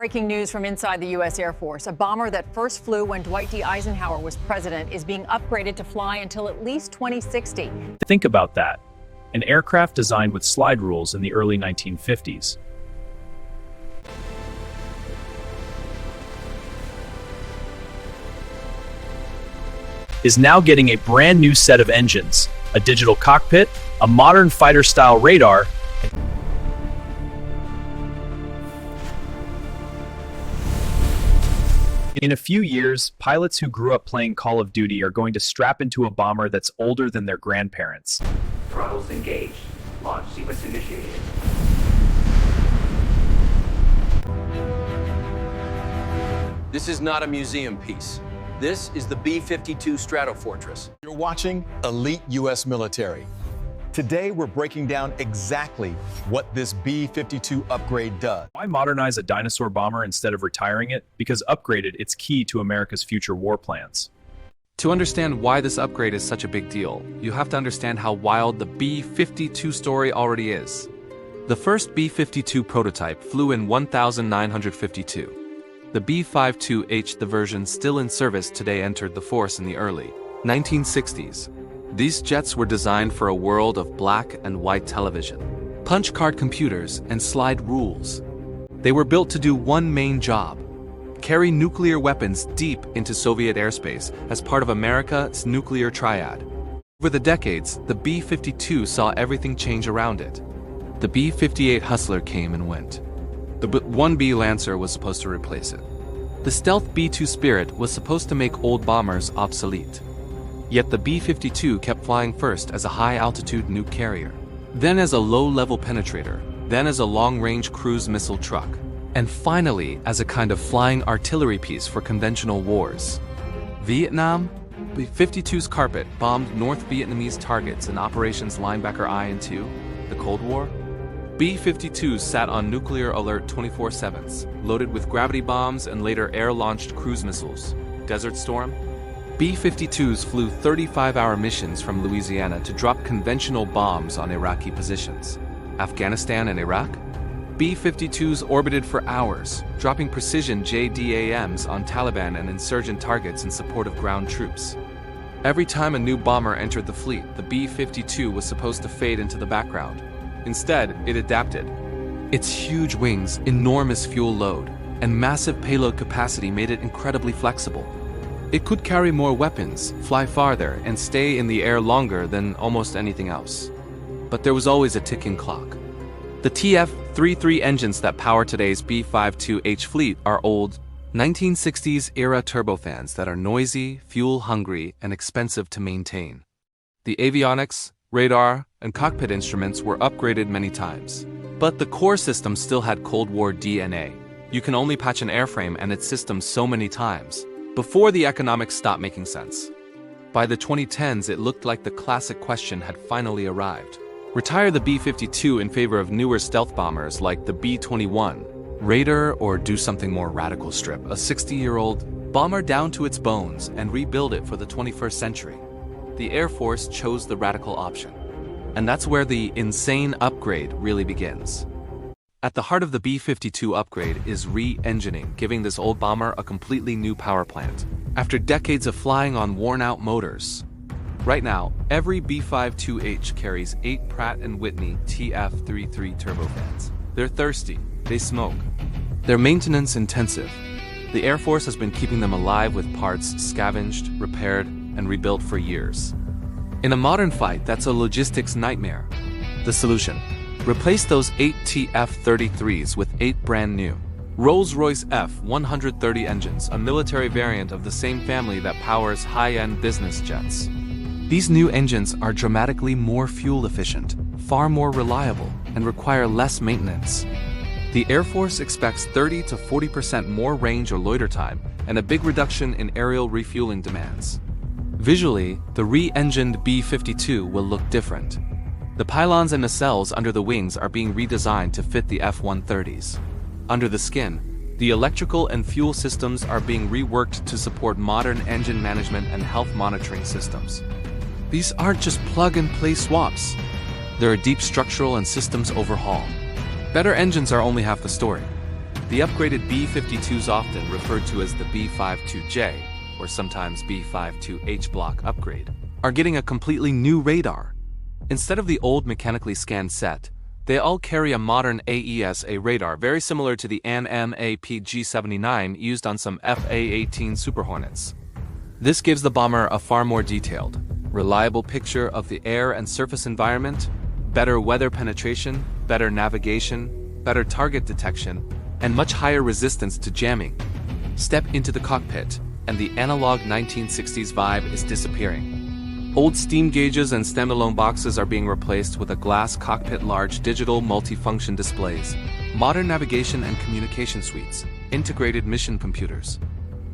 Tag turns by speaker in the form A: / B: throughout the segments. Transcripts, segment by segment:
A: Breaking news from inside the U.S. Air Force. A bomber that first flew when Dwight D. Eisenhower was president is being upgraded to fly until at least 2060.
B: Think about that. An aircraft designed with slide rules in the early 1950s. Is now getting a brand new set of engines, a digital cockpit, a modern fighter-style radar. In a few years, pilots who grew up playing Call of Duty are going to strap into a bomber that's older than their grandparents.
C: Throttles engaged. Launch sequence initiated.
D: This is not a museum piece. This is the B-52 Stratofortress.
E: You're watching Elite U.S. Millitary. Today, we're breaking down exactly what this B-52 upgrade does.
B: Why modernize a dinosaur bomber instead of retiring it? Because upgraded, it's key to America's future war plans.
F: To understand why this upgrade is such a big deal, you have to understand how wild the B-52 story already is. The first B-52 prototype flew in 1952. The B-52H, the version still in service today, entered the force in the early 1960s. These jets were designed for a world of black and white television, punch card computers, and slide rules. They were built to do one main job: carry nuclear weapons deep into Soviet airspace as part of America's nuclear triad. Over the decades, the B-52 saw everything change around it. The B-58 Hustler came and went. The B-1B Lancer was supposed to replace it. The stealth B-2 Spirit was supposed to make old bombers obsolete. Yet the B-52 kept flying first as a high-altitude nuke carrier, then as a low-level penetrator, then as a long-range cruise missile truck, and finally as a kind of flying artillery piece for conventional wars. Vietnam? B-52's carpet bombed North Vietnamese targets in Operations Linebacker I and II, the Cold War. B-52s sat on nuclear alert 24/7, loaded with gravity bombs and later air-launched cruise missiles. Desert Storm? B-52s flew 35-hour missions from Louisiana to drop conventional bombs on Iraqi positions. Afghanistan and Iraq? B-52s orbited for hours, dropping precision JDAMs on Taliban and insurgent targets in support of ground troops. Every time a new bomber entered the fleet, the B-52 was supposed to fade into the background. Instead, it adapted. Its huge wings, enormous fuel load, and massive payload capacity made it incredibly flexible. It could carry more weapons, fly farther, and stay in the air longer than almost anything else. But there was always a ticking clock. The TF-33 engines that power today's B-52H fleet are old, 1960s-era turbofans that are noisy, fuel-hungry, and expensive to maintain. The avionics, radar, and cockpit instruments were upgraded many times. But the core system still had Cold War DNA. You can only patch an airframe and its systems so many times before the economics stopped making sense. By the 2010s, it looked like the classic question had finally arrived. Retire the B-52 in favor of newer stealth bombers like the B-21 Raider, or do something more radical: strip a 60-year-old bomber down to its bones and rebuild it for the 21st century. The Air Force chose the radical option. And that's where the insane upgrade really begins. At the heart of the B-52 upgrade is re-engining, giving this old bomber a completely new power plant, after decades of flying on worn-out motors. Right now, every B-52H carries 8 Pratt & Whitney TF-33 turbofans. They're thirsty, they smoke. They're maintenance intensive. The Air Force has been keeping them alive with parts scavenged, repaired, and rebuilt for years. In a modern fight, that's a logistics nightmare. The solution: replace those 8 TF-33s with 8 brand new Rolls Royce F130 engines, a military variant of the same family that powers high-end business jets. These new engines are dramatically more fuel efficient, far more reliable, and require less maintenance. The Air Force expects 30 to 40% more range or loiter time and a big reduction in aerial refueling demands. Visually, the re-engined B-52 will look different. The pylons and nacelles under the wings are being redesigned to fit the F-130s. Under the skin, the electrical and fuel systems are being reworked to support modern engine management and health monitoring systems. These aren't just plug-and-play swaps. They're a deep structural and systems overhaul. Better engines are only half the story. The upgraded B-52s, often referred to as the B-52J, or sometimes B-52H block upgrade, are getting a completely new radar. Instead of the old mechanically scanned set, they all carry a modern AESA radar very similar to the AMAPG-79 used on some FA-18 Super Hornets. This gives the bomber a far more detailed, reliable picture of the air and surface environment, better weather penetration, better navigation, better target detection, and much higher resistance to jamming. Step into the cockpit, and the analog 1960s vibe is disappearing. Old steam gauges and standalone boxes are being replaced with a glass cockpit, large digital multifunction displays, modern navigation and communication suites, integrated mission computers.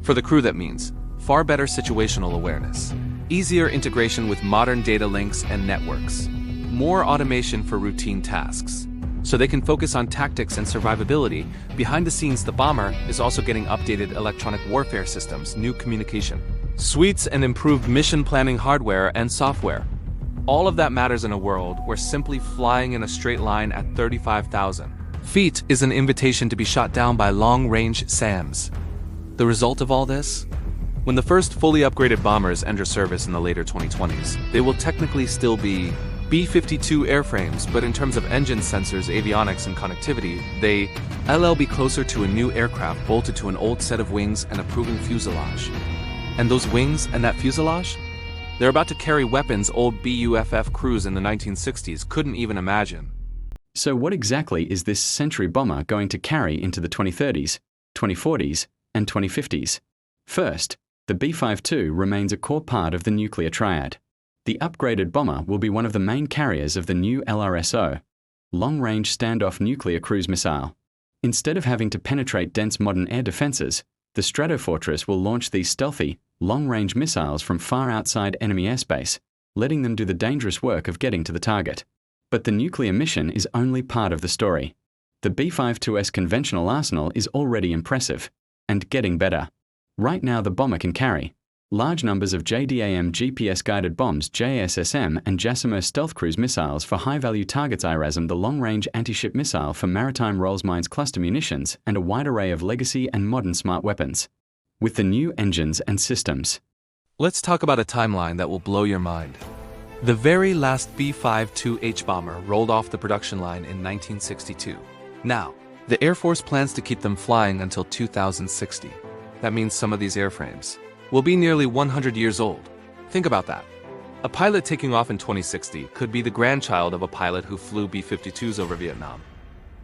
F: For the crew, that means far better situational awareness, easier integration with modern data links and networks, more automation for routine tasks, so they can focus on tactics and survivability. Behind the scenes, the bomber is also getting updated electronic warfare systems, new communication suites, and improved mission planning hardware and software. All of that matters in a world where simply flying in a straight line at 35,000 feet is an invitation to be shot down by long-range SAMs. The result of all this? When the first fully upgraded bombers enter service in the later 2020s, they will technically still be B-52 airframes, but in terms of engine sensors, avionics, and connectivity, they'll be closer to a new aircraft bolted to an old set of wings and a proven fuselage. And those wings and that fuselage? They're about to carry weapons old BUFF crews in the 1960s couldn't even imagine.
G: So what exactly is this century bomber going to carry into the 2030s, 2040s, and 2050s? First, the B-52 remains a core part of the nuclear triad. The upgraded bomber will be one of the main carriers of the new LRSO, Long-Range Standoff Nuclear Cruise Missile. Instead of having to penetrate dense modern air defenses, the Stratofortress will launch these stealthy, long-range missiles from far outside enemy airspace, letting them do the dangerous work of getting to the target. But the nuclear mission is only part of the story. The B-52's conventional arsenal is already impressive, and getting better. Right now the bomber can carry large numbers of JDAM GPS-guided bombs, JSSM, and JASSM stealth cruise missiles for high-value targets, LRASM, the long-range anti-ship missile for maritime Rolls Mines cluster munitions, and a wide array of legacy and modern smart weapons. With the new engines and systems.
F: Let's talk about a timeline that will blow your mind. The very last B-52H bomber rolled off the production line in 1962. Now, the Air Force plans to keep them flying until 2060. That means some of these airframes will be nearly 100 years old. Think about that. A pilot taking off in 2060 could be the grandchild of a pilot who flew B-52s over Vietnam.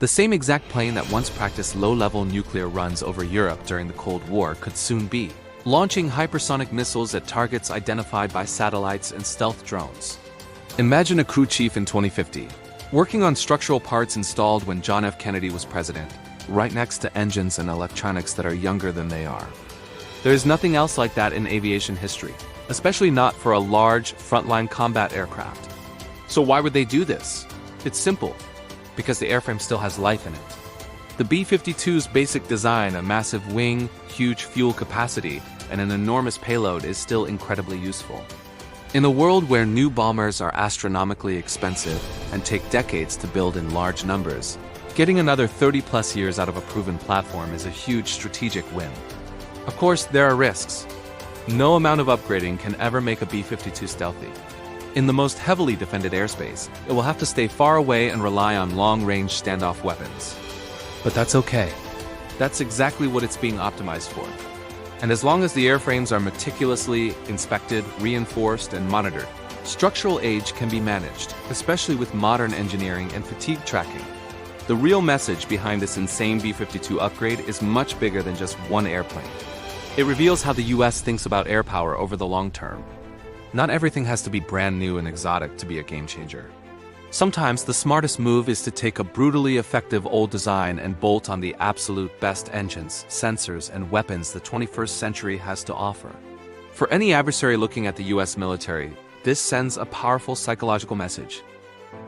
F: The same exact plane that once practiced low-level nuclear runs over Europe during the Cold War could soon be launching hypersonic missiles at targets identified by satellites and stealth drones. Imagine a crew chief in 2050, working on structural parts installed when John F. Kennedy was president, right next to engines and electronics that are younger than they are. There is nothing else like that in aviation history, especially not for a large, frontline combat aircraft. So why would they do this? It's simple, because the airframe still has life in it. The B-52's basic design, a massive wing, huge fuel capacity, and an enormous payload is still incredibly useful. In a world where new bombers are astronomically expensive and take decades to build in large numbers, getting another 30-plus years out of a proven platform is a huge strategic win. Of course, there are risks. No amount of upgrading can ever make a B-52 stealthy. In the most heavily defended airspace, it will have to stay far away and rely on long-range standoff weapons. But that's okay. That's exactly what it's being optimized for. And as long as the airframes are meticulously inspected, reinforced, and monitored, structural age can be managed, especially with modern engineering and fatigue tracking. The real message behind this insane B-52 upgrade is much bigger than just one airplane. It reveals how the US thinks about air power over the long term. Not everything has to be brand new and exotic to be a game changer. Sometimes the smartest move is to take a brutally effective old design and bolt on the absolute best engines, sensors, and weapons the 21st century has to offer. For any adversary looking at the US military, this sends a powerful psychological message.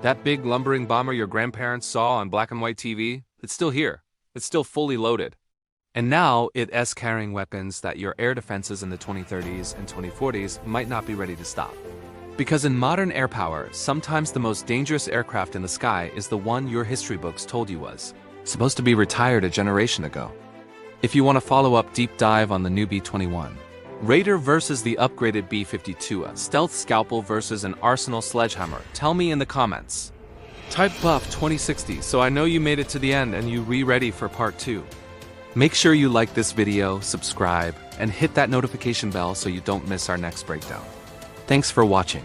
F: That big lumbering bomber your grandparents saw on black and white TV, it's still here. It's still fully loaded. And now it's carrying weapons that your air defenses in the 2030s and 2040s might not be ready to stop. Because in modern air power, sometimes the most dangerous aircraft in the sky is the one your history books told you was. Supposed to be retired a generation ago. If you want to follow up deep dive on the new B-21, Raider versus the upgraded B-52, a stealth scalpel versus an arsenal sledgehammer, tell me in the comments. Type buff 2060 so I know you made it to the end and you ready for part 2. Make sure you like this video, subscribe, and hit that notification bell so you don't miss our next breakdown. Thanks for watching.